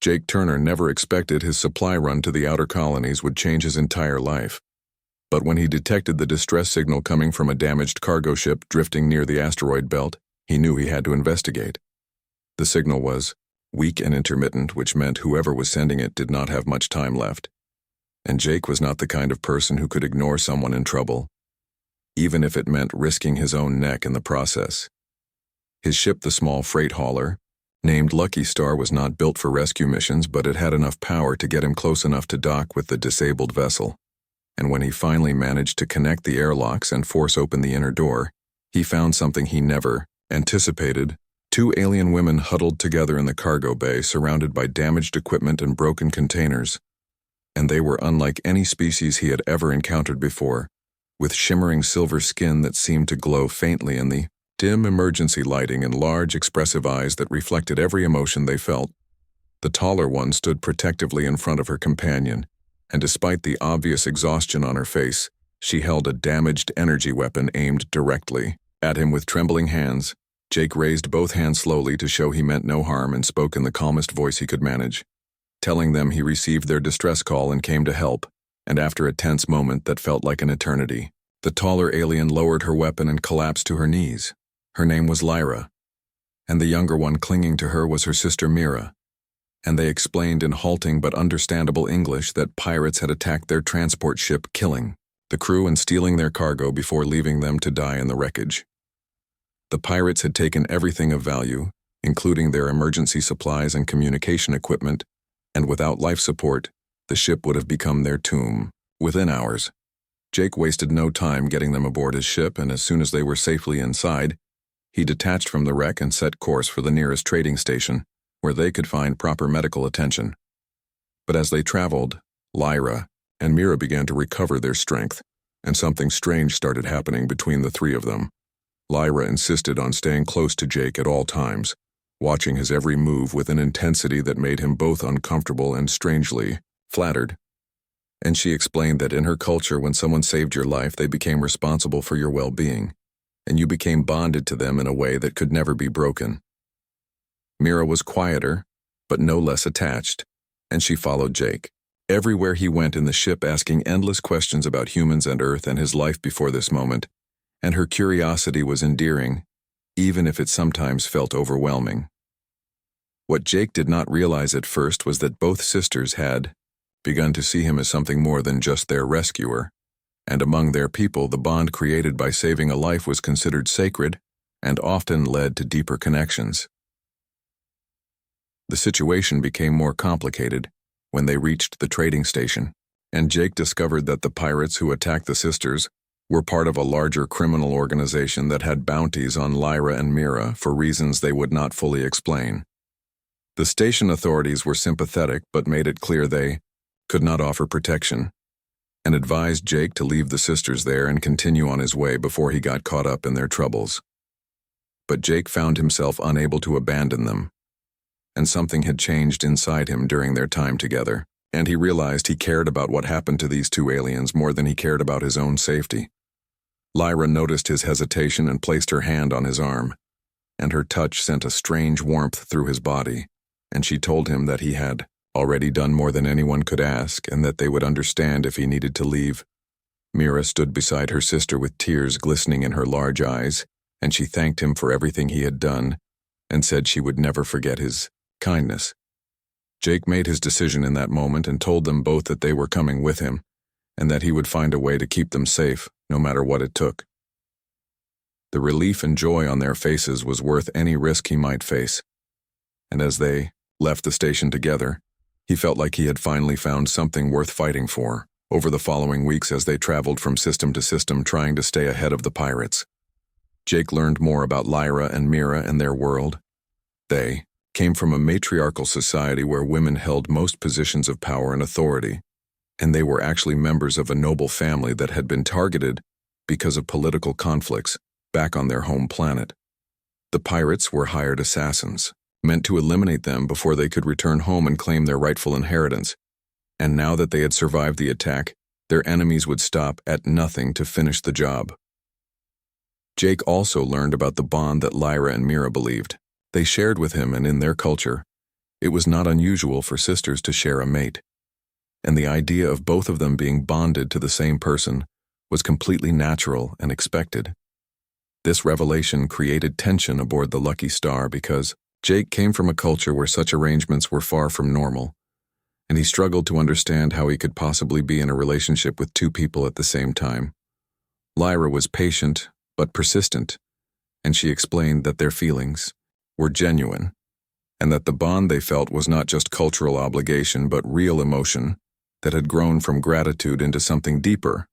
Jake Turner never expected his supply run to the outer colonies would change his entire life. But when he detected the distress signal coming from a damaged cargo ship drifting near the asteroid belt, he knew he had to investigate. The signal was weak and intermittent, which meant whoever was sending it did not have much time left. And Jake was not the kind of person who could ignore someone in trouble, even if it meant risking his own neck in the process. His ship, the small freight hauler, named Lucky Star, was not built for rescue missions, but it had enough power to get him close enough to dock with the disabled vessel. And when he finally managed to connect the airlocks and force open the inner door, he found something he never anticipated: two alien women huddled together in the cargo bay, surrounded by damaged equipment and broken containers. And they were unlike any species he had ever encountered before, with shimmering silver skin that seemed to glow faintly in the dim emergency lighting and large expressive eyes that reflected every emotion they felt. The taller one stood protectively in front of her companion, and despite the obvious exhaustion on her face, she held a damaged energy weapon aimed directly at him with trembling hands. Jake raised both hands slowly to show he meant no harm and spoke in the calmest voice he could manage, telling them he received their distress call and came to help. And after a tense moment that felt like an eternity, the taller alien lowered her weapon and collapsed to her knees. Her name was Lyra, and the younger one clinging to her was her sister Mira. And they explained in halting but understandable English that pirates had attacked their transport ship, killing the crew and stealing their cargo before leaving them to die in the wreckage. The pirates had taken everything of value, including their emergency supplies and communication equipment, and without life support, the ship would have become their tomb within hours. Jake wasted no time getting them aboard his ship, and as soon as they were safely inside, he detached from the wreck and set course for the nearest trading station, where they could find proper medical attention. But as they traveled, Lyra and Mira began to recover their strength, and something strange started happening between the three of them. Lyra insisted on staying close to Jake at all times, watching his every move with an intensity that made him both uncomfortable and strangely flattered. And she explained that in her culture, when someone saved your life, they became responsible for your well-being, and you became bonded to them in a way that could never be broken. Mira was quieter, but no less attached, and she followed Jake everywhere he went in the ship, asking endless questions about humans and Earth and his life before this moment, and her curiosity was endearing, even if it sometimes felt overwhelming. What Jake did not realize at first was that both sisters had begun to see him as something more than just their rescuer, and among their people, the bond created by saving a life was considered sacred and often led to deeper connections. The situation became more complicated when they reached the trading station, and Jake discovered that the pirates who attacked the sisters were part of a larger criminal organization that had bounties on Lyra and Mira for reasons they would not fully explain. The station authorities were sympathetic but made it clear they could not offer protection, and advised Jake to leave the sisters there and continue on his way before he got caught up in their troubles. But Jake found himself unable to abandon them, and something had changed inside him during their time together, and he realized he cared about what happened to these two aliens more than he cared about his own safety. Lyra noticed his hesitation and placed her hand on his arm, and her touch sent a strange warmth through his body, and she told him that he had already done more than anyone could ask and that they would understand if he needed to leave. Mira stood beside her sister with tears glistening in her large eyes, and she thanked him for everything he had done and said she would never forget his kindness. Jake made his decision in that moment and told them both that they were coming with him and that he would find a way to keep them safe, no matter what it took. The relief and joy on their faces was worth any risk he might face, and as they left the station together, he felt like he had finally found something worth fighting for. Over the following weeks, as they traveled from system to system trying to stay ahead of the pirates, Jake learned more about Lyra and Mira and their world. They came from a matriarchal society where women held most positions of power and authority, and they were actually members of a noble family that had been targeted because of political conflicts back on their home planet. The pirates were hired assassins, meant to eliminate them before they could return home and claim their rightful inheritance, and now that they had survived the attack, their enemies would stop at nothing to finish the job. Jake also learned about the bond that Lyra and Mira believed they shared with him, and in their culture, It was not unusual for sisters to share a mate, and the idea of both of them being bonded to the same person was completely natural and expected. This revelation created tension aboard the Lucky Star because Jake came from a culture where such arrangements were far from normal, and he struggled to understand how he could possibly be in a relationship with two people at the same time. Lyra was patient but persistent, and she explained that their feelings were genuine, and that the bond they felt was not just cultural obligation but real emotion that had grown from gratitude into something deeper.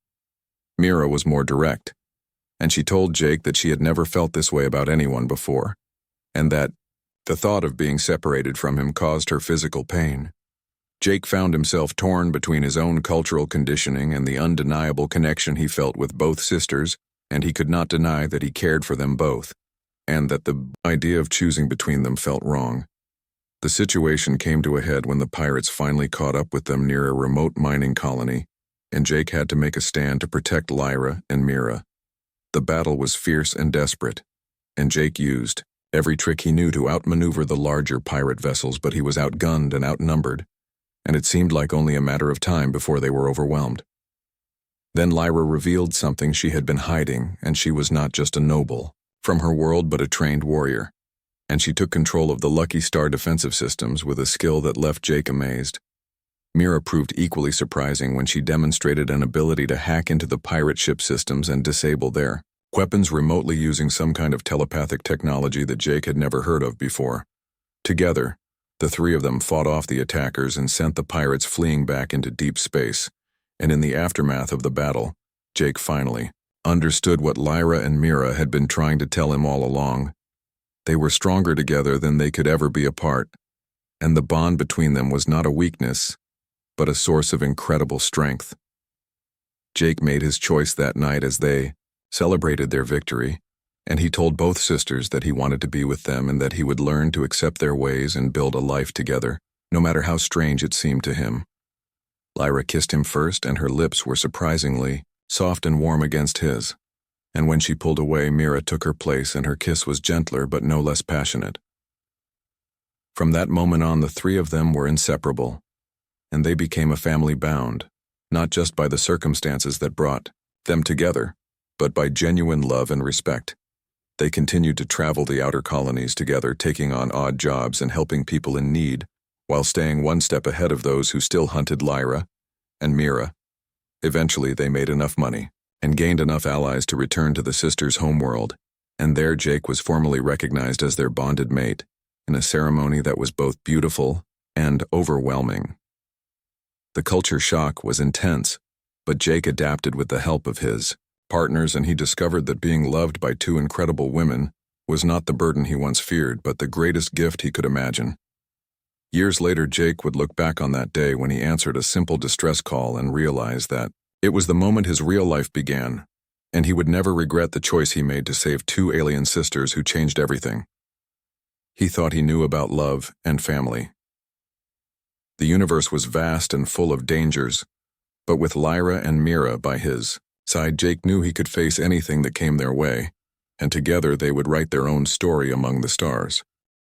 Mira was more direct, and she told Jake that she had never felt this way about anyone before, and that the thought of being separated from him caused her physical pain. Jake found himself torn between his own cultural conditioning and the undeniable connection he felt with both sisters, and he could not deny that he cared for them both, and that the idea of choosing between them felt wrong. The situation came to a head when the pirates finally caught up with them near a remote mining colony, and Jake had to make a stand to protect Lyra and Mira. The battle was fierce and desperate, and Jake used every trick he knew to outmaneuver the larger pirate vessels, but he was outgunned and outnumbered, and it seemed like only a matter of time before they were overwhelmed. Then Lyra revealed something she had been hiding, and she was not just a noble from her world but a trained warrior, and she took control of the Lucky Star defensive systems with a skill that left Jake amazed. Mira proved equally surprising when she demonstrated an ability to hack into the pirate ship systems and disable their weapons remotely using some kind of telepathic technology that Jake had never heard of before. Together, the three of them fought off the attackers and sent the pirates fleeing back into deep space, and in the aftermath of the battle, Jake finally understood what Lyra and Mira had been trying to tell him all along. They were stronger together than they could ever be apart, and the bond between them was not a weakness, but a source of incredible strength. Jake made his choice that night as they celebrated their victory, and he told both sisters that he wanted to be with them and that he would learn to accept their ways and build a life together, no matter how strange it seemed to him. Lyra kissed him first, and her lips were surprisingly soft and warm against his, and when she pulled away, Mira took her place and her kiss was gentler but no less passionate. From that moment on, the three of them were inseparable, and they became a family bound, not just by the circumstances that brought them together, but by genuine love and respect. They continued to travel the outer colonies together, taking on odd jobs and helping people in need, while staying one step ahead of those who still hunted Lyra and Mira. Eventually, they made enough money and gained enough allies to return to the sisters' homeworld, and there Jake was formally recognized as their bonded mate in a ceremony that was both beautiful and overwhelming. The culture shock was intense, but Jake adapted with the help of his partners, and he discovered that being loved by two incredible women was not the burden he once feared, but the greatest gift he could imagine. Years later, Jake would look back on that day when he answered a simple distress call and realized that it was the moment his real life began, and he would never regret the choice he made to save two alien sisters who changed everything. He thought he knew about love and family. The universe was vast and full of dangers, but with Lyra and Mira by his side, Jake knew he could face anything that came their way, and together they would write their own story among the stars.